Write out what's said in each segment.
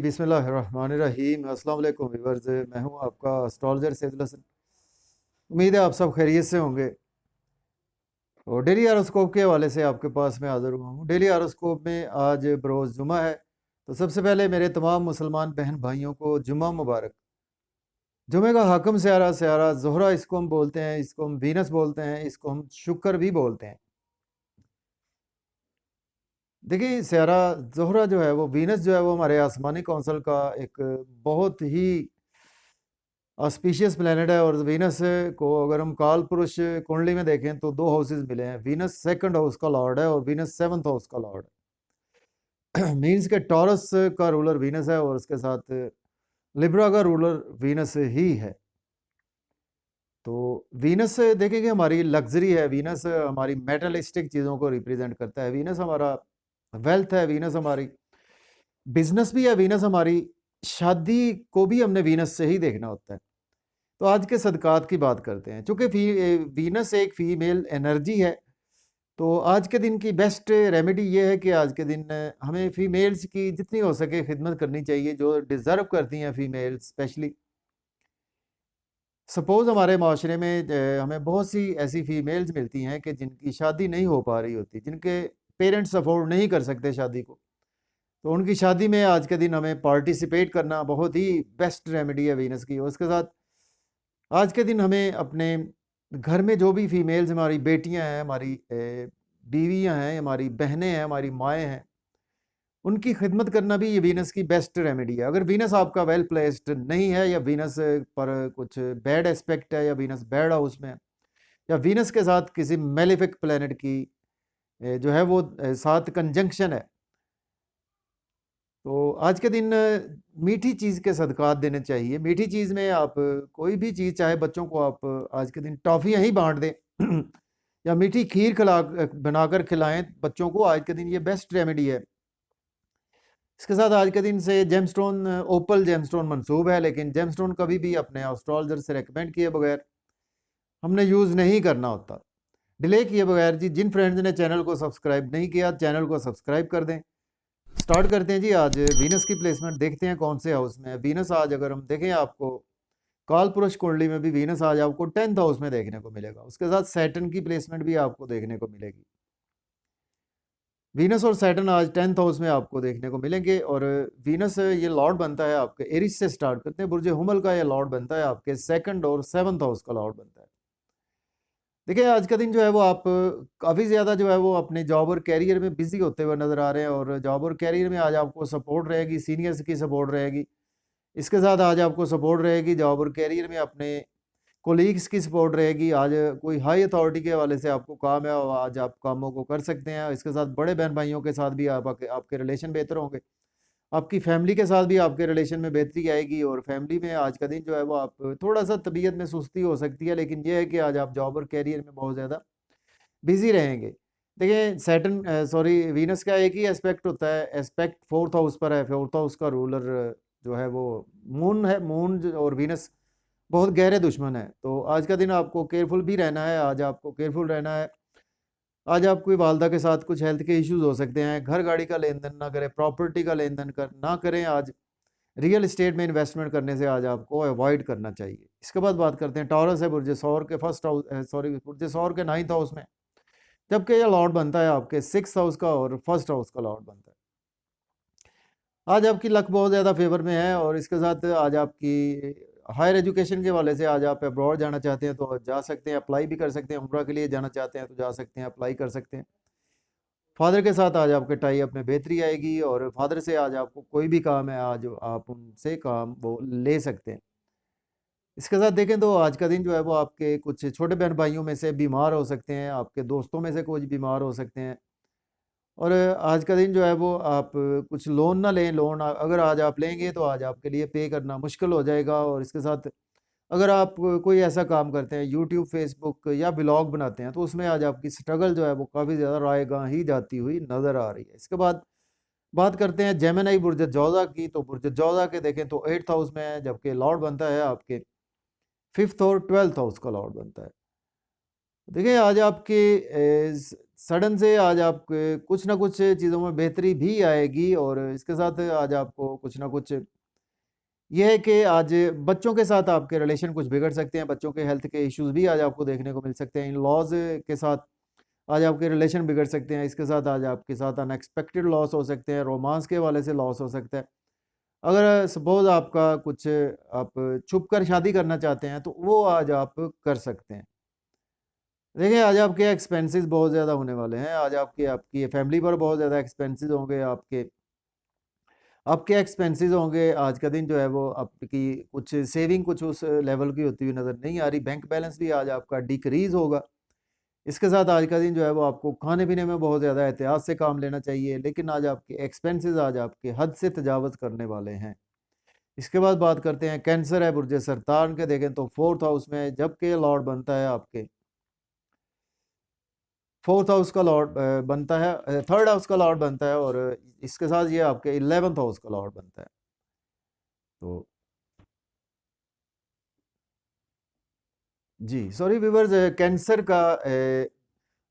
बिस्मिल्लाहिर्रहमानिर्रहीम। अस्सलाम वालेकुम व्यूअर्स, मैं हूं आपका एस्ट्रोलॉजर सैदुल हसन। उम्मीद है आप सब खैरियत से होंगे और डेली हॉरोस्कोप के हवाले से आपके पास मैं हाज़िर हुआ हूं। डेली हॉरोस्कोप में आज बरोज़ जुमा है, तो सबसे पहले मेरे तमाम मुसलमान बहन भाइयों को जुमा मुबारक। जुमे का हाकम स्यारा स्यारा ज़ोहरा इसको हम बोलते हैं, इसको हम वीनस बोलते हैं, इसको हम शुक्र भी बोलते हैं। देखिए स्यारा ज़ोहरा जो है वो वीनस जो है वो हमारे आसमानी कौंसल का एक बहुत ही ऑस्पिशियस प्लैनेट है। और वीनस को अगर हम काल पुरुष कुंडली में देखें तो दो हाउसेस मिले हैं। वीनस सेकंड हाउस का लॉर्ड है और वीनस सेवंथ हाउस का लॉर्ड है। मीन्स के टॉरस का रूलर वीनस है और उसके साथ लिब्रा का रूलर वीनस ही है। तो वीनस देखेंगे हमारी लग्जरी है, वीनस हमारी मेटलिस्टिक चीज़ों को रिप्रेजेंट करता है, वीनस हमारा वेल्थ है, वीनस हमारी बिजनेस भी है, वीनस हमारी शादी को भी हमने वीनस से ही देखना होता है। तो आज के सदकात की बात करते हैं। चूँकि वीनस एक फीमेल एनर्जी है, तो आज के दिन की बेस्ट रेमेडी ये है कि आज के दिन हमें फीमेल्स की जितनी हो सके खिदमत करनी चाहिए, जो डिज़र्व करती हैं फीमेल स्पेशली। सपोज़ हमारे माशरे में हमें बहुत सी ऐसी फीमेल्स मिलती हैं कि जिनकी शादी नहीं हो पा रही होती, जिनके पेरेंट्स अफोर्ड नहीं कर सकते शादी को। तो उनकी शादी में आज के दिन हमें पार्टिसिपेट करना बहुत ही बेस्ट रेमेडी है वीनस की। और उसके साथ आज के दिन हमें अपने घर में जो भी फीमेल्स हमारी बेटियां हैं, हमारी बीवियां हैं, हमारी बहनें हैं, हमारी माएँ हैं, उनकी खिदमत करना भी ये वीनस की बेस्ट रेमेडी है। अगर वीनस आपका वेल प्लेस्ड नहीं है या वीनस पर कुछ बैड एस्पेक्ट है या वीनस बैड हाउस में है या वीनस के साथ किसी मेलेफिक प्लैनेट की जो है वो साथ कंजंक्शन है, तो आज के दिन मीठी चीज़ के सदकात देने चाहिए। मीठी चीज़ में आप कोई भी चीज़, चाहे बच्चों को आप आज के दिन टॉफ़ियाँ ही बाँट दें या मीठी खीर बनाकर खिलाएँ बच्चों को, आज के दिन ये बेस्ट रेमेडी है। इसके साथ आज के दिन से जेमस्टोन, ओपल जेमस्टोन मंसूब है, लेकिन जेमस्टोन कभी भी अपने एस्ट्रोलॉजर से रेकमेंड किए बगैर हमने यूज़ नहीं करना होता, डिले किए बगैर। जी, जिन फ्रेंड्स ने चैनल को सब्सक्राइब नहीं किया, चैनल को सब्सक्राइब कर दें। स्टार्ट करते हैं जी। आज वीनस की प्लेसमेंट देखते हैं कौन से हाउस में है वीनस। आज अगर हम देखें, आपको काल पुरुष कुंडली में भी वीनस आज आपको 10th हाउस में देखने को मिलेगा। उसके साथ सैटर्न की प्लेसमेंट भी आपको देखने को मिलेगी। वीनस और सैटर्न आज 10th हाउस में आपको देखने को मिलेंगे। और वीनस ये लॉर्ड बनता है आपके एरिस से। स्टार्ट करते हैं, बुर्ज हुमल का ये लॉर्ड बनता है आपके 2nd और 7th हाउस का लॉर्ड बनता है। देखिए आज का दिन जो है वो आप काफ़ी ज़्यादा जो है वो अपने जॉब और कैरियर में बिजी होते हुए नज़र आ रहे हैं। और जॉब और कैरियर में आज आपको सपोर्ट रहेगी, सीनियर्स की सपोर्ट रहेगी। इसके साथ आज आपको सपोर्ट रहेगी जॉब और कैरियर में, अपने कोलीग्स की सपोर्ट रहेगी। आज कोई हाई अथॉरिटी के हवाले से आपको काम है, आज आप कामों को कर सकते हैं। इसके साथ बड़े बहन भाइयों के साथ भी आपके रिलेशन बेहतर होंगे। आपकी फैमिली के साथ भी आपके रिलेशन में बेहतरी आएगी। और फैमिली में आज का दिन जो है वो आप थोड़ा सा तबीयत में सुस्ती हो सकती है, लेकिन यह है कि आज आप जॉब और कैरियर में बहुत ज़्यादा बिजी रहेंगे। देखिए वीनस का एक ही एस्पेक्ट होता है, एस्पेक्ट 4th हाउस पर है। 4th हाउस का रूलर जो है वो मून है। और वीनस बहुत गहरे दुश्मन है। तो आज का दिन आपको केयरफुल भी रहना है, आज आपको केयरफुल रहना है। आज आपकी वालदा के साथ कुछ हेल्थ के इश्यूज हो सकते हैं। घर गाड़ी का लेन देन ना करें, प्रॉपर्टी का लेन देन ना करें। आज रियल एस्टेट में इन्वेस्टमेंट करने से आज आपको अवॉइड करना चाहिए। इसके बाद बात करते हैं, टॉरस है बुर्ज सौर के बुर्ज सौर के 9th हाउस में, जबकि यह लॉर्ड बनता है आपके 6th हाउस का और 1st हाउस का लॉर्ड बनता है। आज आपकी लक बहुत ज़्यादा फेवर में है। और इसके साथ आज आपकी हायर एजुकेशन के वाले से आज आप अब्रॉड जाना चाहते हैं तो जा सकते हैं, अप्लाई भी कर सकते हैं। उम्रा के लिए जाना चाहते हैं तो जा सकते हैं, अप्लाई कर सकते हैं। फादर के साथ आज आपके टाई अप में बेहतरी आएगी। और फादर से आज आपको कोई भी काम है, आज आप उनसे काम वो ले सकते हैं। इसके साथ देखें तो आज का दिन जो है वो आपके कुछ छोटे बहन भाइयों में से बीमार हो सकते हैं, आपके दोस्तों में से कुछ बीमार हो सकते हैं। और आज का दिन जो है वो आप कुछ लोन ना लें। लोन अगर आज आप लेंगे तो आज आपके लिए पे करना मुश्किल हो जाएगा। और इसके साथ अगर आप कोई ऐसा काम करते हैं, यूट्यूब, फेसबुक या ब्लॉग बनाते हैं, तो उसमें आज आपकी स्ट्रगल जो है वो काफ़ी ज़्यादा रायगां ही जाती हुई नज़र आ रही है। इसके बाद बात करते हैं जेमिनी बुर्ज जौज़ा की। तो बुर्ज जौज़ा के देखें तो 8th हाउस में है, जबकि लॉर्ड बनता है आपके 5th और 12th हाउस का लॉर्ड बनता है। देखिए आज आपके सडन से आज आप कुछ ना कुछ चीज़ों में बेहतरी भी आएगी, और इसके साथ आज आपको कुछ ना कुछ ये है कि आज बच्चों के साथ आपके रिलेशन कुछ बिगड़ सकते हैं, बच्चों के हेल्थ के इश्यूज़ भी आज आपको देखने को मिल सकते हैं, इन लॉज़ के साथ आज आपके रिलेशन बिगड़ सकते हैं, इसके साथ आज आपके साथ अनएक्सपेक्टेड लॉस हो सकते हैं, रोमांस के हवाले से लॉस हो सकता है। अगर सपोज़ आपका कुछ आप छुप कर शादी करना चाहते हैं, तो वो आज आप कर सकते हैं। देखिए, आज आपके एक्सपेंसेस बहुत ज़्यादा होने वाले हैं, आज आपकी फैमिली पर बहुत ज़्यादा एक्सपेंसेस होंगे, आपके आपके एक्सपेंसेस होंगे। आज का दिन जो है वो आपकी कुछ सेविंग कुछ उस लेवल की होती हुई नज़र नहीं आ रही, बैंक बैलेंस भी आज आपका डिक्रीज़ होगा। इसके साथ आज का दिन जो है वो आपको खाने-पीने में बहुत ज़्यादा एहतियात से काम लेना चाहिए, लेकिन आज आपके एक्सपेंसेस आज आपके हद से तजावज़ करने वाले हैं। इसके बाद बात करते हैं, कैंसर है बुर्ज सरतान के, देखें तो 4th हाउस में जबकि लॉर्ड बनता है आपके 4th हाउस का लॉर्ड बनता है, 3rd हाउस का लॉर्ड बनता है, और इसके साथ ये आपके 11th हाउस का लॉर्ड बनता है। तो जी, सॉरी व्यूअर्स, कैंसर का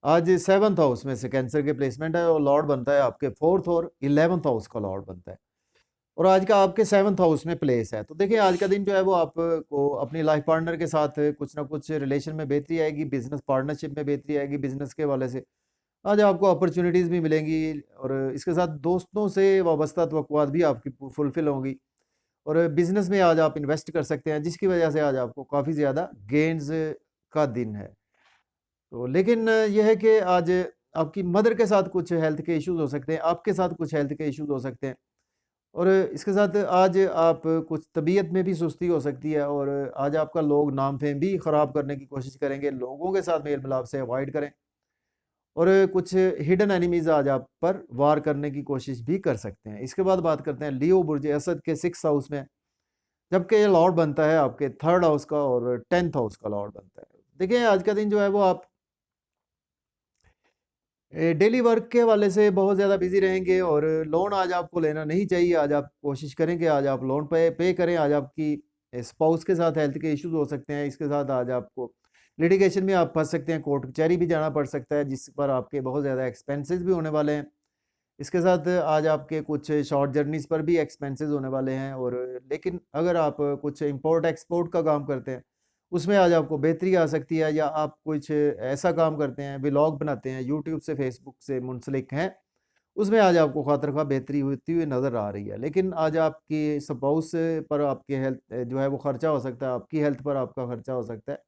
आज 7th हाउस में से कैंसर के प्लेसमेंट है, और लॉर्ड बनता है आपके 4th और 11th हाउस का लॉर्ड बनता है, और आज का आपके 7th हाउस में प्लेस है। तो देखिए, आज का दिन जो है वो आपको अपनी लाइफ पार्टनर के साथ कुछ ना कुछ रिलेशन में बेहतरी आएगी, बिजनेस पार्टनरशिप में बेहतरी आएगी, बिजनेस के हवाले से आज आपको अपॉर्चुनिटीज़ भी मिलेंगी, और इसके साथ दोस्तों से वाबस्ता तवक्कुआत भी आपकी फुलफिल होंगी, और बिजनेस में आज आप इन्वेस्ट कर सकते हैं, जिसकी वजह से आज आपको काफ़ी ज़्यादा गेन्स का दिन है। तो लेकिन ये है कि आज आपकी मदर के साथ कुछ हेल्थ के इश्यूज़ हो सकते हैं, आपके साथ कुछ हेल्थ के इश्यूज़ हो सकते हैं, और इसके साथ आज आप कुछ तबीयत में भी सुस्ती हो सकती है, और आज आपका लोग नाम फेम भी ख़राब करने की कोशिश करेंगे, लोगों के साथ मेल मिलाप से अवॉइड करें, और कुछ हिडन एनिमीज़ आज आप पर वार करने की कोशिश भी कर सकते हैं। इसके बाद बात करते हैं, लियो बुर्ज असद के 6th हाउस में, जबकि ये लॉर्ड बनता है आपके 3rd हाउस का, और 10th हाउस का लॉर्ड बनता है। देखिए, आज का दिन जो है वो आप डेली वर्क के हवाले से बहुत ज़्यादा बिज़ी रहेंगे, और लोन आज आपको लेना नहीं चाहिए। आज आप कोशिश करें कि आज आप लोन पे करें। आज आपकी स्पाउस के साथ हेल्थ के इश्यूज़ हो सकते हैं। इसके साथ आज आपको लिटिगेशन में आप फँस सकते हैं, कोर्ट कचहरी भी जाना पड़ सकता है, जिस पर आपके बहुत ज़्यादा एक्सपेंसेस भी होने वाले हैं। इसके साथ आज आपके कुछ शॉर्ट जर्नीज़ पर भी एक्सपेंसेस होने वाले हैं, और लेकिन अगर आप कुछ इम्पोर्ट एक्सपोर्ट का काम करते हैं, उसमें आज आपको बेहतरी आ सकती है, या आप कुछ ऐसा काम करते हैं, व्लॉग बनाते हैं, यूट्यूब से, फेसबुक से मुंसलिक हैं, उसमें आज आपको खातिर-ख़्वाह बेहतरी होती हुई नज़र आ रही है। लेकिन आज आपकी स्पाउस पर आपके हेल्थ जो है वो खर्चा हो सकता है, आपकी हेल्थ पर आपका खर्चा हो सकता है।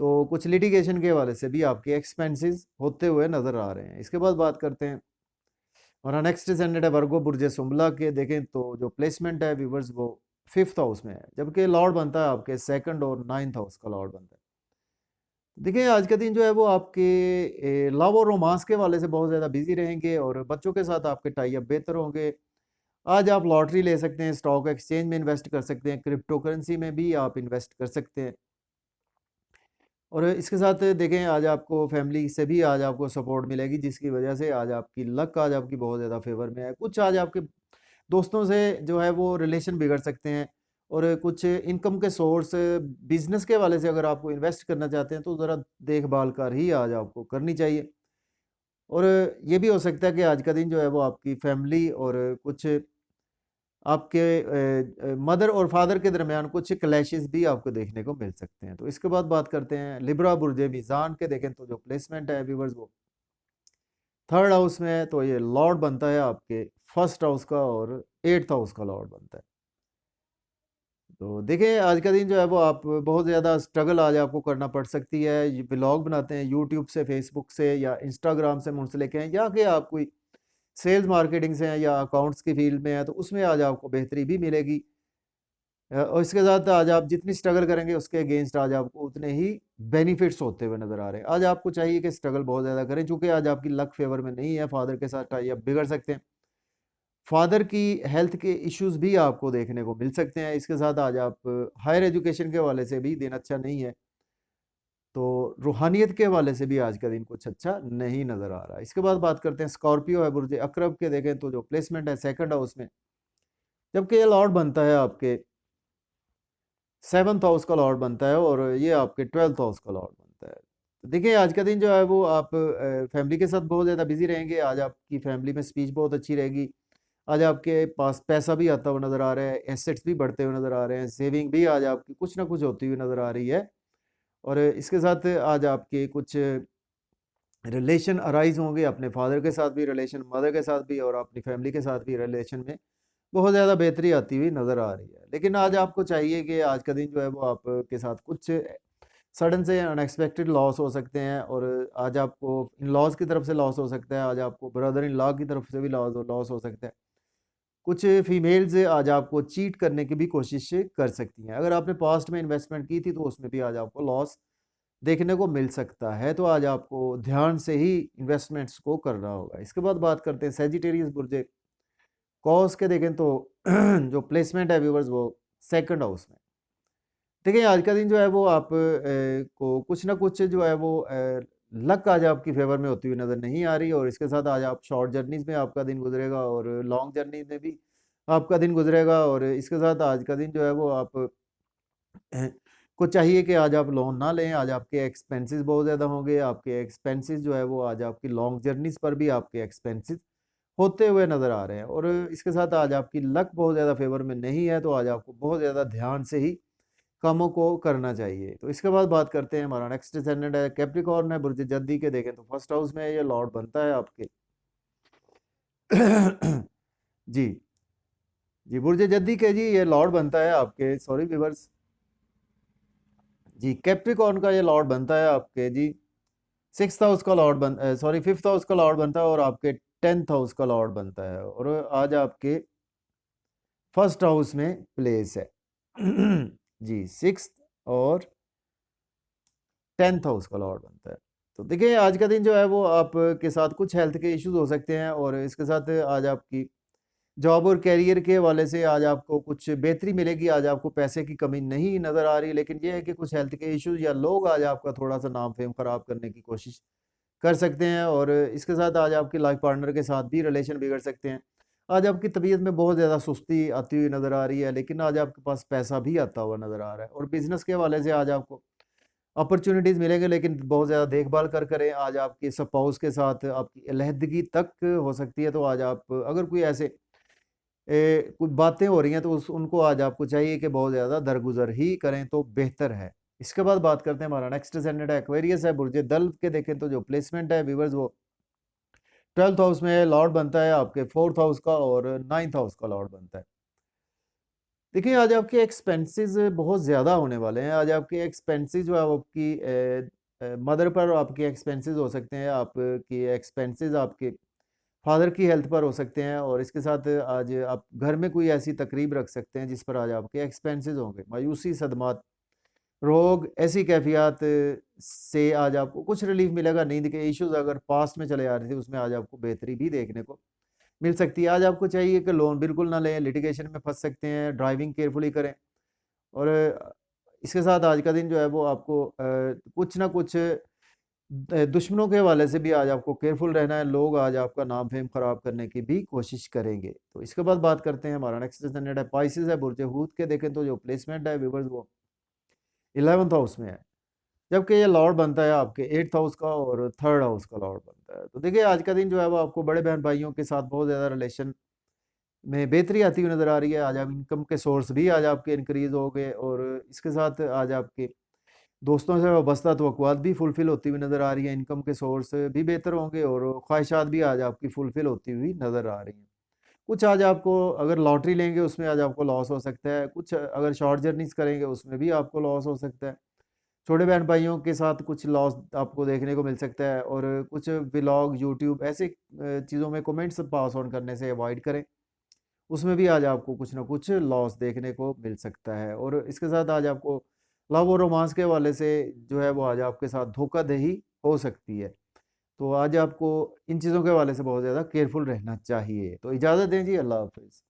तो कुछ लिटिगेशन के हवाले से भी आपके एक्सपेंसेस होते हुए नज़र आ रहे हैं। इसके बाद बात करते हैं, हमारा नेक्स्ट डिसेंडेंट है वर्गो बुर्ज सुंबला के, देखें तो जो प्लेसमेंट है व्यूवर्स वो 5th हाउस में है, जबकि लॉर्ड बनता है आपके 2nd और 9th हाउस का लॉर्ड बनता है। देखिए, आज का दिन जो है वो आपके लव और रोमांस के हवाले से बहुत ज़्यादा बिजी रहेंगे, और बच्चों के साथ आपके टाई अप बेहतर होंगे। आज आप लॉटरी ले सकते हैं, स्टॉक एक्सचेंज में इन्वेस्ट कर सकते हैं, क्रिप्टो करेंसी में भी आप इन्वेस्ट कर सकते हैं, और इसके साथ देखें, आज आपको फैमिली से भी आज आपको सपोर्ट मिलेगी, जिसकी वजह से आज आपकी लक आज आपकी बहुत ज़्यादा फेवर में है। कुछ आज आपके दोस्तों से जो है वो रिलेशन बिगड़ सकते हैं, और कुछ इनकम के सोर्स बिजनेस के हवाले से अगर आपको इन्वेस्ट करना चाहते हैं, तो ज़रा देखभाल कर ही आज आपको करनी चाहिए, और ये भी हो सकता है कि आज का दिन जो है वो आपकी फैमिली और कुछ आपके मदर और फादर के दरमियान कुछ क्लैशेस भी आपको देखने को मिल सकते हैं। तो इसके बाद बात करते हैं लिब्रा बुर्ज मीज़ान के, देखें तो जो प्लेसमेंट है व्यूअर्स वो 3rd हाउस में है, तो ये लॉर्ड बनता है आपके 1st हाउस का, और 8th हाउस का लॉर्ड बनता है। तो देखिए, आज का दिन जो है वो आप बहुत ज़्यादा स्ट्रगल आज आपको करना पड़ सकती है। ये व्लॉग बनाते हैं यूट्यूब से, फेसबुक से या इंस्टाग्राम से मुंसलिक हैं, या कि आप कोई सेल्स मार्केटिंग से हैं या अकाउंट्स की फील्ड में है, तो उसमें आज आपको बेहतरी भी मिलेगी। और इसके साथ आज आप जितनी स्ट्रगल करेंगे, उसके अगेंस्ट आज आपको उतने ही बेनिफिट्स होते हुए नज़र आ रहे हैं। आज आपको चाहिए कि स्ट्रगल बहुत ज़्यादा करें, चूँकि आज आपकी लक फेवर में नहीं है, फादर के साथ टाई अप बिगड़ सकते हैं। फादर की हेल्थ के इश्यूज़ भी आपको देखने को मिल सकते हैं। इसके साथ आज आप हायर एजुकेशन के हवाले से भी दिन अच्छा नहीं है। तो रूहानियत के हवाले से भी आज का दिन कुछ अच्छा नहीं नज़र आ रहा है। इसके बाद बात करते हैं, स्कॉर्पियो है बुर्ज अकरब के, देखें तो जो प्लेसमेंट है 2nd हाउस में, जबकि ये लॉर्ड बनता है आपके 7th हाउस का लॉर्ड बनता है, और ये आपके 12th हाउस का लॉर्ड बनता है। तो देखिए आज का दिन जो है वो आप फैमिली के साथ बहुत ज़्यादा बिजी रहेंगे। आज आपकी फैमिली में स्पीच बहुत अच्छी रहेगी। आज आपके पास पैसा भी आता हुआ नज़र आ रहा है, एसेट्स भी बढ़ते हुए नज़र आ रहे हैं, सेविंग भी आज आपकी कुछ ना कुछ होती हुई नज़र आ रही है। और इसके साथ आज आपके कुछ रिलेशन अराइज़ होंगे अपने फादर के साथ भी रिलेशन, मदर के साथ भी और अपनी फैमिली के साथ भी रिलेशन में बहुत ज़्यादा बेहतरी आती हुई नज़र आ रही है। लेकिन आज आपको चाहिए कि आज का दिन जो है वो आपके साथ कुछ सडन से अनएक्सपेक्टेड लॉस हो सकते हैं और आज आपको इन-लॉज़ की तरफ से लॉस हो सकता है, आज आपको ब्रदर इन लॉ की तरफ से भी लॉस हो सकता है। कुछ फीमेल्स आज आपको चीट करने की भी कोशिश कर सकती हैं। अगर आपने पास्ट में इन्वेस्टमेंट की थी तो उसमें भी आज आपको लॉस देखने को मिल सकता है, तो आज आपको ध्यान से ही इन्वेस्टमेंट्स को करना होगा। इसके बाद बात करते हैं सैजिटेरियस बुर्जे कॉस के देखें तो जो प्लेसमेंट है व्यूअर्स वो सेकंड हाउस में। देखिए आज का दिन जो है वो आप को कुछ ना कुछ जो है वो लक आज आपकी फेवर में होती हुई नज़र नहीं आ रही और इसके साथ आज आप शॉर्ट जर्नीज़ में आपका दिन गुजरेगा और लॉन्ग जर्नी में भी आपका दिन गुजरेगा और इसके साथ आज का दिन जो है वो आप को चाहिए कि आज आप लोन ना लें। आज आपके एक्सपेंसेस बहुत ज़्यादा होंगे, आपके एक्सपेंसेस जो है वो आज आपकी लॉन्ग जर्नीज़ पर भी आपके एक्सपेंसेस होते हुए नज़र आ रहे हैं और इसके साथ आज आपकी लक बहुत ज़्यादा फेवर में नहीं है, तो आज आपको बहुत ज़्यादा ध्यान से ही कामों को करना चाहिए। तो इसके बाद बात करते हैं, हमारा नेक्स्ट डिसेंडेंट है कैप्रिकॉर्न है, बुर्ज जद्दी के देखें तो फर्स्ट हाउस में ये लॉर्ड बनता है आपके जी, जी बुर्ज जद्दी के जी ये लॉर्ड बनता है आपके सॉरी व्यूअर्स जी कैप्रिकॉर्न का ये लॉर्ड बनता है आपके जी सिक्स्थ हाउस का लॉर्ड सॉरी फिफ्थ हाउस का लॉर्ड बनता है और आपके 10th हाउस का लॉर्ड बनता है और आज आपके फर्स्ट हाउस में प्लेस है जी सिक्स्थ और 10th हाउस का लॉर्ड बनता है। तो देखिए आज का दिन जो है वो आपके साथ कुछ हेल्थ के इश्यूज हो सकते हैं और इसके साथ आज आपकी जॉब और करियर के हवाले से आज आपको कुछ बेहतरी मिलेगी। आज आपको पैसे की कमी नहीं नज़र आ रही, लेकिन ये है कि कुछ हेल्थ के इश्यूज या लोग आज आपका थोड़ा सा नाम फेम खराब करने की कोशिश कर सकते हैं और इसके साथ आज आपके लाइफ पार्टनर के साथ भी रिलेशन बिगड़ सकते हैं। आज आपकी तबीयत में बहुत ज़्यादा सुस्ती आती हुई नज़र आ रही है, लेकिन आज आपके पास पैसा भी आता हुआ नज़र आ रहा है और बिज़नेस के हवाले से आज आपको अपॉर्चुनिटीज़ मिलेंगे, लेकिन बहुत ज़्यादा देखभाल कर करें। आज आपके स्पाउस के साथ आपकी अलहदगी तक हो सकती है, तो आज आप अगर कोई ऐसे कुछ बातें हो रही हैं तो उस उनको आज आपको चाहिए कि बहुत ज़्यादा दरगुज़र ही करें तो बेहतर है। इसके बाद बात करते हैं, हमारा नेक्स्ट डिसेंडेंट है एक्वेरियस है, बुर्ज दल्व के देखें तो जो प्लेसमेंट है व्यूअर्स वो 12th हाउस में लॉर्ड बनता है आपके 4th हाउस का और 9th हाउस का लॉर्ड बनता है। देखिए आज आपके एक्सपेंसेस बहुत ज़्यादा होने वाले हैं। आज आपके एक्सपेंसेस जो है वो आपकी मदर पर आपके एक्सपेंसेस हो सकते हैं, आपके एक्सपेंसेस आपके फादर की हेल्थ पर हो सकते हैं और इसके साथ आज आप घर में कोई ऐसी तकरीब रख सकते हैं जिस पर आज आपके एक्सपेंसेस होंगे। मायूसी, सदमात, रोग, ऐसी कैफ़ियत से आज आपको कुछ रिलीफ़ मिलेगा। नींद के इश्यूज़ अगर पास्ट में चले आ रहे थे उसमें आज आपको बेहतरी भी देखने को मिल सकती है। आज आपको चाहिए कि लोन बिल्कुल ना लें, लिटिगेशन में फँस सकते हैं, ड्राइविंग केयरफुली करें और इसके साथ आज का दिन जो है वो आपको कुछ ना कुछ दुश्मनों के हवाले से भी आज आपको केयरफुल रहना है। लोग आज आपका नाम फेम खराब करने की भी कोशिश करेंगे। तो इसके बाद बात करते हैं, हमारा नेक्स्ट डिसेंडेंट है पाइसेस है, बुर्ज हूत के देखें तो जो प्लेसमेंट है व्यूअर्स वो 11th हाउस में है, जबकि ये लॉर्ड बनता है आपके 8th हाउस का और 3rd हाउस का लॉर्ड बनता है। तो देखिए आज का दिन जो है वो आपको बड़े बहन भाइयों के साथ बहुत ज़्यादा रिलेशन में बेहतरी आती हुई नज़र आ रही है। आज आप इनकम के सोर्स भी आज आपके इंक्रीज़ हो गए और इसके साथ आज आपके दोस्तों से वाबस्ता तवक्कुआत भी फुलफ़िल होती हुई नज़र आ रही है। इनकम के सोर्स भी बेहतर होंगे और ख्वाहिशात भी आज आपकी फुलफ़िल होती हुई नज़र आ रही हैं। कुछ आज आपको अगर लॉटरी लेंगे उसमें आज आपको लॉस हो सकता है, कुछ अगर शॉर्ट जर्नीज़ करेंगे उसमें भी आपको लॉस हो सकता है। छोटे बहन भाइयों के साथ कुछ लॉस आपको देखने को मिल सकता है और कुछ व्लॉग, यूट्यूब ऐसे चीज़ों में कमेंट्स पास ऑन करने से अवॉइड करें। उसमें भी आज आपको कुछ ना कुछ लॉस देखने को मिल सकता है और इसके साथ आज आपको लव और रोमांस के हवाले से जो है वो आज आपके साथ धोखाधड़ी हो सकती है। तो आज आपको इन चीज़ों के हवाले से बहुत ज़्यादा केयरफुल रहना चाहिए। तो इजाज़त दें जी, अल्लाह हाफ़िज़।